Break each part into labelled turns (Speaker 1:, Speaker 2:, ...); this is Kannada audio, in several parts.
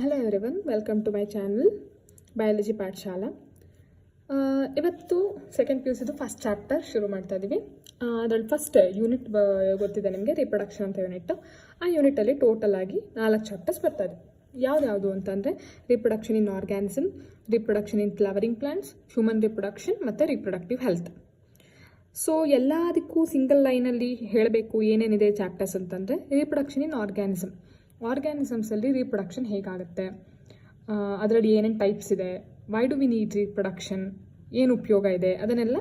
Speaker 1: Hello everyone, welcome to my channel biology Pathashala. ಇವತ್ತು ಸೆಕೆಂಡ್ ಪಿ ಯು ಸಿದು ಫಸ್ಟ್ ಚಾಪ್ಟರ್ ಶುರು ಮಾಡ್ತಾ ಇದ್ದೀವಿ. ಅದರಲ್ಲಿ ಫಸ್ಟ್ ಯೂನಿಟ್ ಗೊತ್ತಿದೆ ನಿಮಗೆ, ರಿಪ್ರೊಡಕ್ಷನ್ ಅಂತ ಯೂನಿಟ್. ಆ ಯೂನಿಟಲ್ಲಿ ಟೋಟಲ್ ಆಗಿ 4 ಚಾಪ್ಟರ್ಸ್ ಬರ್ತಾ ಇದೆ. ಯಾವ್ದು ಅಂತಂದರೆ reproduction in organism, reproduction in flowering plants, human reproduction ಮತ್ತು ರಿಪ್ರೊಡಕ್ಟಿವ್ ಹೆಲ್ತ್. ಸೊ ಎಲ್ಲದಕ್ಕೂ ಸಿಂಗಲ್ ಲೈನಲ್ಲಿ ಹೇಳಬೇಕು ಏನೇನಿದೆ ಚಾಪ್ಟರ್ಸ್ ಅಂತಂದರೆ, ರಿಪ್ರೊಡಕ್ಷನ್ ಇನ್ ಆರ್ಗ್ಯಾನಿಸಮ್ಸಲ್ಲಿ ರೀಪ್ರೊಡಕ್ಷನ್ ಹೇಗಾಗುತ್ತೆ, ಅದರಲ್ಲಿ ಏನೇನು ಟೈಪ್ಸ್ ಇದೆ, why do we need reproduction, ಏನು ಉಪಯೋಗ ಇದೆ, ಅದನ್ನೆಲ್ಲ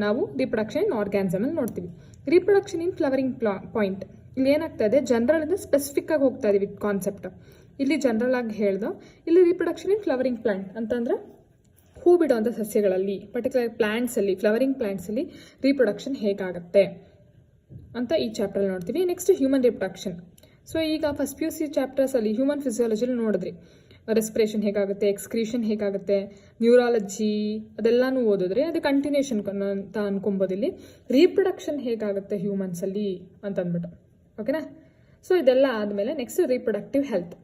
Speaker 1: ನಾವು ರೀಪ್ರೊಡಕ್ಷನ್ ಇನ್ ಆರ್ಗ್ಯಾನಿಸಮಲ್ಲಿ ನೋಡ್ತೀವಿ. ರೀಪ್ರೊಡಕ್ಷನ್ ಇನ್ ಫ್ಲವರಿಂಗ್ ಪಾಯಿಂಟ್, ಇಲ್ಲಿ ಏನಾಗ್ತಾ ಇದೆ, ಜನರಲಿಂದ ಸ್ಪೆಸಿಫಿಕ್ ಆಗಿ ಹೋಗ್ತಾ ಇದೀವಿ ಕಾನ್ಸೆಪ್ಟ್. ಇಲ್ಲಿ ಜನರಲ್ ಆಗಿ ಹೇಳ್ದು, ಇಲ್ಲಿ ರೀಪ್ರೊಡಕ್ಷನ್ ಇನ್ ಫ್ಲವರಿಂಗ್ ಪ್ಲಾಂಟ್ ಅಂತಂದ್ರೆ ಹೂ ಬಿಡುವಂಥ ಸಸ್ಯಗಳಲ್ಲಿ, ಪರ್ಟಿಕ್ಯುಲರ್ ಪ್ಲಾಂಟ್ಸಲ್ಲಿ, ಫ್ಲವರಿಂಗ್ ಪ್ಲಾಂಟ್ಸಲ್ಲಿ ರೀಪ್ರೊಡಕ್ಷನ್ ಹೇಗಾಗುತ್ತೆ ಅಂತ ಈ ಚಾಪ್ಟರ್ ನೋಡ್ತೀವಿ. Next human reproduction. ಸೊ ಈಗ ಫಸ್ಟ್ ಪಿ ಯು ಸಿ ಚಾಪ್ಟರ್ಸಲ್ಲಿ ಹ್ಯೂಮನ್ ಫಿಸಿಯಾಲಜಿಲಿ ನೋಡಿದ್ರಿ, ರೆಸ್ಪಿರೇಷನ್ ಹೇಗಾಗುತ್ತೆ, ಎಕ್ಸ್ಕ್ರೀಷನ್ ಹೇಗಾಗುತ್ತೆ, ನ್ಯೂರಾಲಜಿ ಅದೆಲ್ಲಾನು ಓದಿದ್ರೆ ಅದು ಕಂಟಿನ್ಯೂಷನ್ ಅಂತ ಅನ್ಕೊಬೋದು. ಇಲ್ಲಿ ರೀಪ್ರೊಡಕ್ಷನ್ ಹೇಗಾಗುತ್ತೆ ಹ್ಯೂಮನ್ಸಲ್ಲಿ ಅಂತ ಅಂದ್ಬಿಟ್ಟು, ಓಕೆನಾ. ಸೊ ಇದೆಲ್ಲ ಆದಮೇಲೆ next reproductive health.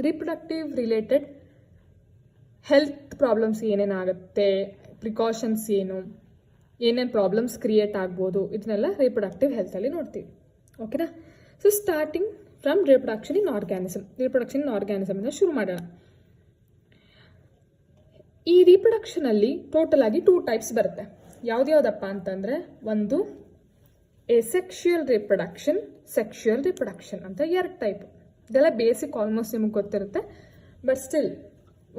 Speaker 1: Reproductive related health problems ಏನೇನಾಗುತ್ತೆ, ಪ್ರಿಕಾಷನ್ಸ್ ಏನೇನು ಪ್ರಾಬ್ಲಮ್ಸ್ ಕ್ರಿಯೇಟ್ ಆಗ್ಬೋದು, ಇದನ್ನೆಲ್ಲ ರೀಪ್ರೊಡಕ್ಟಿವ್ ಹೆಲ್ತಲ್ಲಿ ನೋಡ್ತೀವಿ, ಓಕೆನಾ. So starting from reproduction in organism ಇಂದ ಶುರು ಮಾಡೋಣ. ಈ ರೀಪ್ರೊಡಕ್ಷನ್ ಅಲ್ಲಿ ಟೋಟಲ್ ಆಗಿ 2 ಟೈಪ್ಸ್ ಬರುತ್ತೆ. ಯಾವ್ದ್ಯಾವ್ದಪ್ಪ ಅಂತಂದ್ರೆ, ಒಂದು ಎಸೆಕ್ಷುಯಲ್ ರಿಪ್ರೊಡಕ್ಷನ್, ಸೆಕ್ಷುಯಲ್ ರಿಪ್ರೊಡಕ್ಷನ್ ಅಂತ 2 ಟೈಪ್. ಇದೆಲ್ಲ ಬೇಸಿಕ್, ಆಲ್ಮೋಸ್ಟ್ ನಿಮಗೆ ಗೊತ್ತಿರುತ್ತೆ, ಬಟ್ ಸ್ಟಿಲ್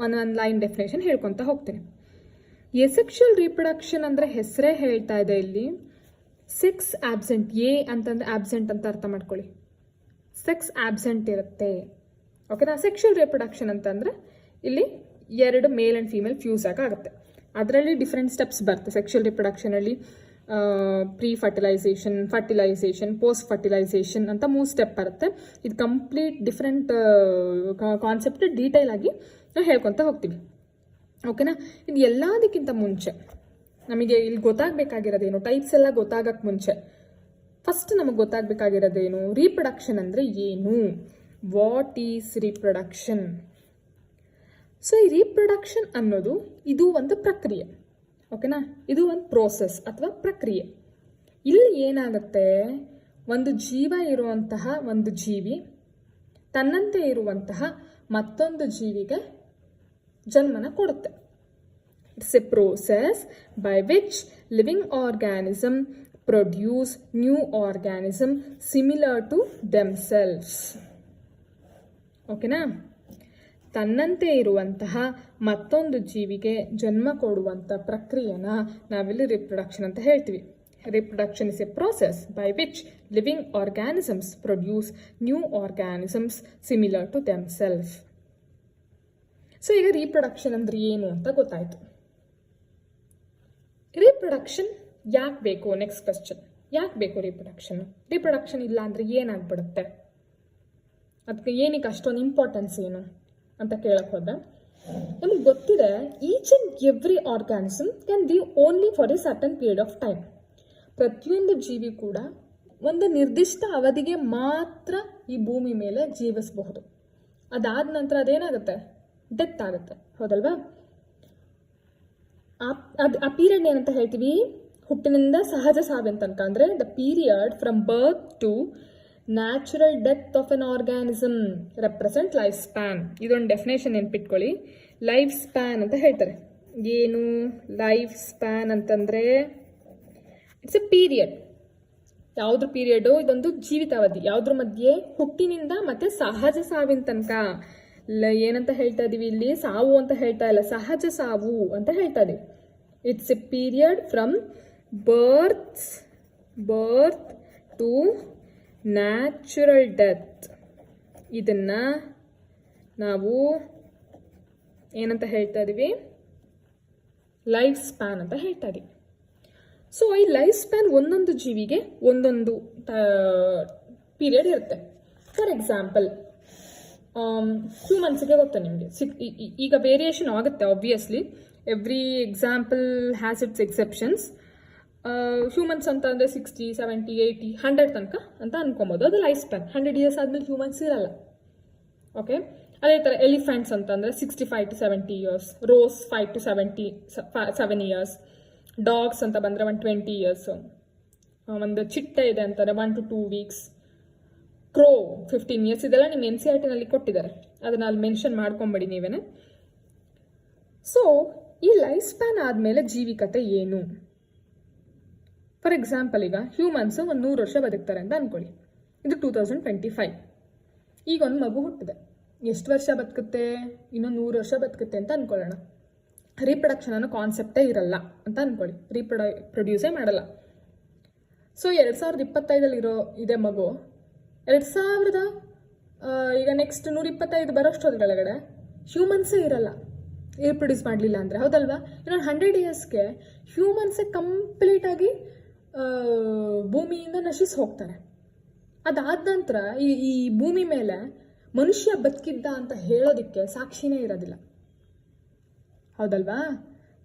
Speaker 1: ಒಂದೊಂದು ಲೈನ್ ಡೆಫಿನೇಷನ್ ಹೇಳ್ಕೊತ ಹೋಗ್ತೀನಿ. ಎಸೆಕ್ಷುಯಲ್ ರಿಪ್ರೊಡಕ್ಷನ್ ಅಂದ್ರೆ ಹೆಸರೇ ಹೇಳ್ತಾ ಇದೆ, ಇಲ್ಲಿ ಸೆಕ್ಸ್ ಆಬ್ಸೆಂಟ್, ಅಂತಂದ್ರೆ ಆಬ್ಸೆಂಟ್ ಅಂತ ಅರ್ಥ ಮಾಡ್ಕೊಳ್ಳಿ, ಸೆಕ್ಸ್ ಆಬ್ಸೆಂಟ್ ಇರುತ್ತೆ, ಓಕೆನಾ. ಸೆಕ್ಷುಯಲ್ ರಿಪ್ರೊಡಕ್ಷನ್ ಅಂತಂದ್ರೆ ಇಲ್ಲಿ 2 ಮೇಲ್ ಅಂಡ್ ಫೀಮೇಲ್ ಫ್ಯೂಸ್ ಆಗುತ್ತೆ. ಅದರಲ್ಲಿ ಡಿಫ್ರೆಂಟ್ ಸ್ಟೆಪ್ಸ್ ಬರುತ್ತೆ. ಸೆಕ್ಷುಯಲ್ ರಿಪ್ರೊಡಕ್ಷನ್ ಅಲ್ಲಿ ಪ್ರೀ ಫರ್ಟಿಲೈಸೇಷನ್, ಪೋಸ್ಟ್ ಫರ್ಟಿಲೈಸೇಷನ್ ಅಂತ 3 ಸ್ಟೆಪ್ ಬರುತ್ತೆ. ಇದು ಕಂಪ್ಲೀಟ್ ಡಿಫ್ರೆಂಟ್ ಕಾನ್ಸೆಪ್ಟ್, ಡೀಟೇಲ್ ಆಗಿ ನಾವು ಹೇಳ್ಕೊತ ಹೋಗ್ತೀವಿ, ಓಕೆನಾ. ಇದು ಎಲ್ಲದಕ್ಕಿಂತ ಮುಂಚೆ ನಮಗೆ ಇಲ್ಲಿ ಗೊತ್ತಾಗಬೇಕಾಗಿರೋದೇನು, ಟೈಪ್ಸ್ ಎಲ್ಲ ಗೊತ್ತಾಗಕ್ಕೆ ಮುಂಚೆ ಫಸ್ಟ್ ನಮಗೆ ಗೊತ್ತಾಗಬೇಕಾಗಿರೋದೇನು, ರೀಪ್ರೊಡಕ್ಷನ್ ಅಂದರೆ ಏನು, ವಾಟ್ ಈಸ್ ರೀಪ್ರೊಡಕ್ಷನ್. ಸೊ ಈ ರೀಪ್ರೊಡಕ್ಷನ್ ಅನ್ನೋದು ಇದು ಒಂದು ಪ್ರಕ್ರಿಯೆ, ಓಕೆನಾ. ಇದು ಒಂದು ಪ್ರೋಸೆಸ್ ಅಥವಾ ಪ್ರಕ್ರಿಯೆ. ಇಲ್ಲಿ ಏನಾಗುತ್ತೆ, ಒಂದು ಜೀವ ಇರುವಂತಹ ಒಂದು ಜೀವಿ ತನ್ನಂತೆ ಇರುವಂತಹ ಮತ್ತೊಂದು ಜೀವಿಗೆ ಜನ್ಮನ ಕೊಡುತ್ತೆ. It's a process by which living organism produce new organism similar to themselves. ಓಕೆನಾ. ತನ್ನಂತೆ ಇರುವಂತಹ ಮತ್ತೊಂದು ಜೀವಿಗೆ ಜನ್ಮ ಕೊಡುವಂಥ ಪ್ರಕ್ರಿಯೆನ ನಾವಿಲ್ಲಿ ರಿಪ್ರೊಡಕ್ಷನ್ ಅಂತ ಹೇಳ್ತೀವಿ. Reproduction is a process by which living organisms produce new organisms similar to themselves. So ಈಗ ರೀಪ್ರೊಡಕ್ಷನ್ ಅಂದ್ರೆ ಏನು ಅಂತ ಗೊತ್ತಾಯ್ತು. ರೀಪ್ರೊಡಕ್ಷನ್ ಯಾಕೆ ಬೇಕು, ನೆಕ್ಸ್ಟ್ ಕ್ವೆಶ್ಚನ್, ಯಾಕೆ ಬೇಕು ರೀಪ್ರೊಡಕ್ಷನ್ ಇಲ್ಲ ಅಂದ್ರೆ ಏನಾಗ್ಬಿಡುತ್ತೆ, ಅದಕ್ಕೆ ಏನಕ್ಕೆ ಅಷ್ಟೊಂದು ಇಂಪಾರ್ಟೆನ್ಸ್ ಏನು ಅಂತ ಕೇಳಕ್ ಹೋದ್ರೆ, ನಮಗೆ ಗೊತ್ತಿದೆ each and every organism can live only for a certain period of time. ಪ್ರತಿಯೊಂದು ಜೀವಿ ಕೂಡ ಒಂದು ನಿರ್ದಿಷ್ಟ ಅವಧಿಗೆ ಮಾತ್ರ ಈ ಭೂಮಿ ಮೇಲೆ ಜೀವಿಸಬಹುದು. ಅದಾದ ನಂತರ ಅದೇನಾಗುತ್ತೆ, ಡೆತ್ ಆಗುತ್ತೆ, ಹೌದಲ್ವಾ. ಆ ಪೀರಿಯಡ್ ಏನಂತ ಹೇಳ್ತೀವಿ, ಹುಟ್ಟಿನಿಂದ ಸಹಜ ಸಾವಿನ ತನಕ, ಅಂದರೆ the period from birth to natural death of an organism represent life span. ಇದೊಂದು ಡೆಫಿನೇಷನ್ ನೆನ್ಪಿಟ್ಕೊಳ್ಳಿ. ಲೈಫ್ ಸ್ಪ್ಯಾನ್ ಅಂತ ಹೇಳ್ತಾರೆ. ಏನು ಲೈಫ್ ಸ್ಪ್ಯಾನ್ ಅಂತಂದರೆ, ಇಟ್ಸ್ ಎ ಪೀರಿಯಡ್. ಯಾವುದ್ರ ಪೀರಿಯಡು, ಇದೊಂದು ಜೀವಿತಾವಧಿ, ಯಾವುದ್ರ ಮಧ್ಯೆ ಹುಟ್ಟಿನಿಂದ ಮತ್ತೆ ಸಹಜ ಸಾವಿನ ತನಕ. ಏನಂತ ಹೇಳ್ತಾ ಇದೀವಿ ಇಲ್ಲಿ, ಸಾವು ಅಂತ ಹೇಳ್ತಾ ಇಲ್ಲ, ಸಹಜ ಸಾವು ಅಂತ ಹೇಳ್ತಾ ಇದೀವಿ. It's a period from birth to natural death. ಇದನ್ನ ನಾವು ಏನಂತ ಹೇಳ್ತಾ ಇದೀವಿ, ಲೈಫ್ ಸ್ಪ್ಯಾನ್ ಅಂತ ಹೇಳ್ತಾ ಇದೀವಿ. ಸೊ ಈ ಲೈಫ್ ಸ್ಪ್ಯಾನ್ ಒಂದೊಂದು ಜೀವಿಗೆ ಒಂದೊಂದು ಪೀರಿಯಡ್ ಇರುತ್ತೆ. ಫಾರ್ ಎಕ್ಸಾಂಪಲ್ ಹ್ಯೂಮನ್ಸ್ಗೆ ಗೊತ್ತಾ ನಿಮಗೆ, ಈಗ ವೇರಿಯೇಷನ್ ಆಗುತ್ತೆ obviously, every example has its exceptions. Humans ಅಂತ ಅಂದರೆ 60, 70, 80, 100 ತನಕ ಅಂತ ಅನ್ಕೊಬೋದು. ಅದು ಲೈಫ್ ಸ್ಪ್ಯಾನ್. 100 ಇಯರ್ಸ್ ಆದಮೇಲೆ ಹ್ಯೂಮನ್ಸ್ ಇರಲ್ಲ, ಓಕೆ. ಅದೇ ಥರ ಎಲಿಫೆಂಟ್ಸ್ ಅಂತಂದರೆ 65 to 70 years, rose 5 to 7 years, dogs ಅಂತ ಬಂದರೆ 120 ಇಯರ್ಸ್, ಒಂದು ಚಿಟ್ಟೆ ಇದೆ ಅಂತಾರೆ 1 to 2 weeks, ಕ್ರೋ 15 ಇಯರ್ಸ್. ಇದೆಲ್ಲ ನಿಮ್ಮ NCERT ಕೊಟ್ಟಿದ್ದಾರೆ, ಅದನ್ನ ಅಲ್ಲಿ ಮೆನ್ಷನ್ ಮಾಡ್ಕೊಂಬಿಡಿ ನೀವೇನೆ. ಸೊ ಈ ಲೈಫ್ ಸ್ಪ್ಯಾನ್ ಆದಮೇಲೆ ಜೀವಿಕತೆ ಏನು? ಫಾರ್ ಎಕ್ಸಾಂಪಲ್ ಈಗ ಹ್ಯೂಮನ್ಸು ಒಂದು 100 ವರ್ಷ ಬದುಕ್ತಾರೆ ಅಂತ ಅಂದ್ಕೊಳ್ಳಿ. ಇದು 2025. ಈಗ ಒಂದು ಮಗು ಹುಟ್ಟಿದೆ, ಎಷ್ಟು ವರ್ಷ ಬದುಕುತ್ತೆ? ಇನ್ನೂ 100 ವರ್ಷ ಬದುಕುತ್ತೆ ಅಂತ ಅಂದ್ಕೊಳ್ಳೋಣ. ರೀಪ್ರೊಡಕ್ಷನ್ ಅನ್ನೋ ಕಾನ್ಸೆಪ್ಟೇ ಇರಲ್ಲ ಅಂತ ಅಂದ್ಕೊಳ್ಳಿ, ಪ್ರೊಡ್ಯೂಸೇ ಮಾಡಲ್ಲ. ಸೊ 2025 ಇದೆ ಮಗು, 2000 ಈಗ ನೆಕ್ಸ್ಟ್ 125 ಬರೋಷ್ಟೊಳಗಡೆ ಹ್ಯೂಮನ್ಸೇ ಇರಲ್ಲ, ರೀಪ್ರೊಡ್ಯೂಸ್ ಮಾಡಲಿಲ್ಲ ಅಂದರೆ, ಹೌದಲ್ವಾ? ಇನ್ನೊಂದು 100 ಇಯರ್ಸ್ಗೆ ಹ್ಯೂಮನ್ಸೇ ಕಂಪ್ಲೀಟಾಗಿ ಭೂಮಿಯಿಂದ ನಶಿಸಿ ಹೋಗ್ತಾರೆ. ಅದಾದ ನಂತರ ಈ ಭೂಮಿ ಮೇಲೆ ಮನುಷ್ಯ ಬದುಕಿದ್ದ ಅಂತ ಹೇಳೋದಕ್ಕೆ ಸಾಕ್ಷಿನೇ ಇರೋದಿಲ್ಲ, ಹೌದಲ್ವಾ?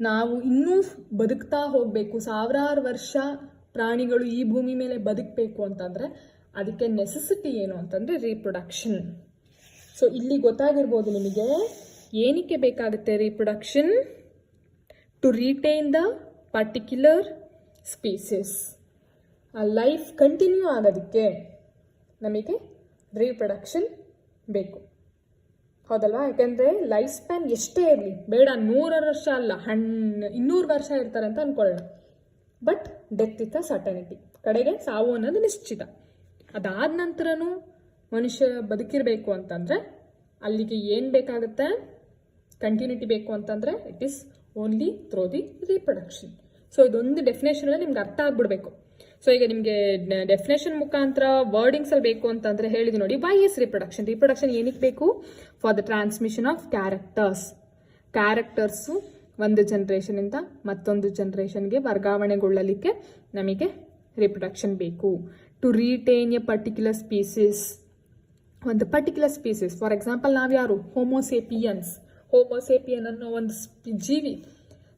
Speaker 1: ನಾವು ಇನ್ನೂ ಬದುಕ್ತಾ ಹೋಗಬೇಕು, ಸಾವಿರಾರು ವರ್ಷ ಪ್ರಾಣಿಗಳು ಈ ಭೂಮಿ ಮೇಲೆ ಬದುಕಬೇಕು ಅಂತಂದರೆ ಅದಕ್ಕೆ ನೆಸೆಸಿಟಿ ಏನು ಅಂತಂದರೆ ರೀಪ್ರೊಡಕ್ಷನ್. ಸೊ ಇಲ್ಲಿ ಗೊತ್ತಾಗಿರ್ಬೋದು ನಿಮಗೆ ಏನಕ್ಕೆ ಬೇಕಾಗುತ್ತೆ reproduction? To retain the particular species. ಆ ಲೈಫ್ ಕಂಟಿನ್ಯೂ ಆಗೋದಕ್ಕೆ ನಮಗೆ ರೀಪ್ರೊಡಕ್ಷನ್ ಬೇಕು, ಹೌದಲ್ವಾ? ಯಾಕೆಂದರೆ ಲೈಫ್ ಸ್ಪ್ಯಾನ್ ಎಷ್ಟೇ ಇರಲಿ, ಬೇಡ 100 ವರ್ಷ ಅಲ್ಲ 200 ವರ್ಷ ಇರ್ತಾರೆ ಅಂತ ಅಂದ್ಕೊಳ್ಳೋಣ, but death is a certainty, ಕಡೆಗೆ ಸಾವು ಅನ್ನೋದು ನಿಶ್ಚಿತ. ಅದಾದ ನಂತರನೂ ಮನುಷ್ಯ ಬದುಕಿರಬೇಕು ಅಂತಂದರೆ ಅಲ್ಲಿಗೆ ಏನು ಬೇಕಾಗುತ್ತೆ? ಕಂಟಿನ್ಯೂಟಿ ಬೇಕು ಅಂತಂದರೆ it is only through the reproduction. So ಇದೊಂದು ಡೆಫಿನೇಷನ್ ನಿಮ್ಗೆ ಅರ್ಥ ಆಗ್ಬಿಡ್ಬೇಕು. ಸೊ ಈಗ ನಿಮಗೆ ಡೆಫಿನೇಷನ್ ಮುಖಾಂತರ ವರ್ಡಿಂಗ್ಸಲ್ಲಿ ಬೇಕು ಅಂತಂದರೆ ಹೇಳಿದ್ವಿ ನೋಡಿ. Y is reproduction? ರೀಪ್ರೊಡಕ್ಷನ್ ಏನಕ್ಕೆ ಬೇಕು? For the transmission of characters ಒಂದು ಜನ್ರೇಷನಿಂದ ಮತ್ತೊಂದು ಜನ್ರೇಷನ್ಗೆ ವರ್ಗಾವಣೆಗೊಳ್ಳಲಿಕ್ಕೆ ನಮಗೆ ರೀಪ್ರೊಡಕ್ಷನ್ ಬೇಕು. To retain a particular species, ಒಂದು ಪರ್ಟಿಕ್ಯುಲರ್ ಸ್ಪೀಸೀಸ್. ಫಾರ್ ಎಕ್ಸಾಂಪಲ್ ನಾವು ಯಾರು? ಹೋಮೋಸೇಪಿಯನ್ ಅನ್ನೋ ಒಂದು ಜೀವಿ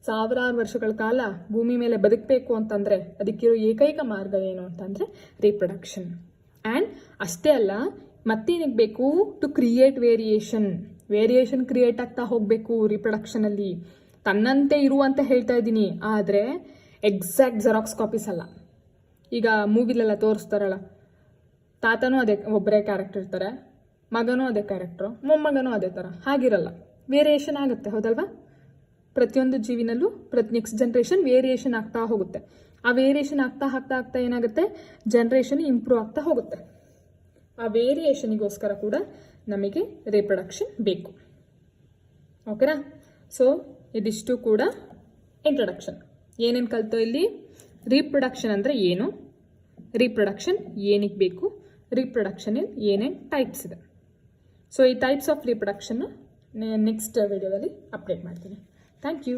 Speaker 1: ಸಾವಿರಾರು ವರ್ಷಗಳ ಕಾಲ ಭೂಮಿ ಮೇಲೆ ಬದುಕಬೇಕು ಅಂತಂದರೆ ಅದಕ್ಕಿರೋ ಏಕೈಕ ಮಾರ್ಗ ಏನು ಅಂತಂದರೆ ರೀಪ್ರೊಡಕ್ಷನ್. ಆ್ಯಂಡ್ ಅಷ್ಟೇ ಅಲ್ಲ, ಮತ್ತೇನಕ್ಕೆ ಬೇಕು? ಟು ಕ್ರಿಯೇಟ್ ವೇರಿಯೇಷನ್ ಕ್ರಿಯೇಟ್ ಆಗ್ತಾ ಹೋಗಬೇಕು ರೀಪ್ರೊಡಕ್ಷನಲ್ಲಿ. ತನ್ನಂತೆ ಇರುವಂತ ಹೇಳ್ತಾ ಇದ್ದೀನಿ, ಆದರೆ ಎಕ್ಸಾಕ್ಟ್ ಜೆರಾಕ್ಸ್ ಕಾಪೀಸ್ ಅಲ್ಲ. ಈಗ ಮೂವಿಲೆಲ್ಲ ತೋರಿಸ್ತಾರಲ್ಲ, ತಾತನೂ ಅದೇ ಒಬ್ಬರೇ ಕ್ಯಾರೆಕ್ಟರ್ ಇರ್ತಾರೆ, ಮಗನೂ ಅದೇ ಕ್ಯಾರೆಕ್ಟ್ರು, ಮೊಮ್ಮಗನೂ ಅದೇ ಥರ. ಹಾಗಿರಲ್ಲ, ವೇರಿಯೇಷನ್ ಆಗುತ್ತೆ, ಹೌದಲ್ವಾ? ಪ್ರತಿಯೊಂದು ಜೀವಿನಲ್ಲೂ ನೆಕ್ಸ್ಟ್ ಜನ್ರೇಷನ್ ವೇರಿಯೇಷನ್ ಆಗ್ತಾ ಹೋಗುತ್ತೆ. ಆ ವೇರಿಯೇಷನ್ ಆಗ್ತಾ ಏನಾಗುತ್ತೆ? ಜನ್ರೇಷನ್ ಇಂಪ್ರೂವ್ ಆಗ್ತಾ ಹೋಗುತ್ತೆ. ಆ ವೇರಿಯೇಷನಿಗೋಸ್ಕರ ಕೂಡ ನಮಗೆ ರೀಪ್ರೊಡಕ್ಷನ್ ಬೇಕು. ಓಕೆನಾ? ಸೊ ಇದಿಷ್ಟು ಕೂಡ ಇಂಟ್ರೊಡಕ್ಷನ್. ಏನೇನು ಕಲ್ತೋ ಇಲ್ಲಿ? ರೀಪ್ರೊಡಕ್ಷನ್ ಅಂದರೆ ಏನು, ರೀಪ್ರೊಡಕ್ಷನ್ ಏನಕ್ಕೆ ಬೇಕು, ರೀಪ್ರೊಡಕ್ಷನಲ್ಲಿ ಏನೇನು ಟೈಪ್ಸ್ ಇದೆ. ಸೊ ಈ ಟೈಪ್ಸ್ ಆಫ್ ರೀಪ್ರೊಡಕ್ಷನ್ ನೆಕ್ಸ್ಟ್ ವಿಡಿಯೋದಲ್ಲಿ ಅಪ್ಡೇಟ್ ಮಾಡ್ತೀನಿ. Thank you.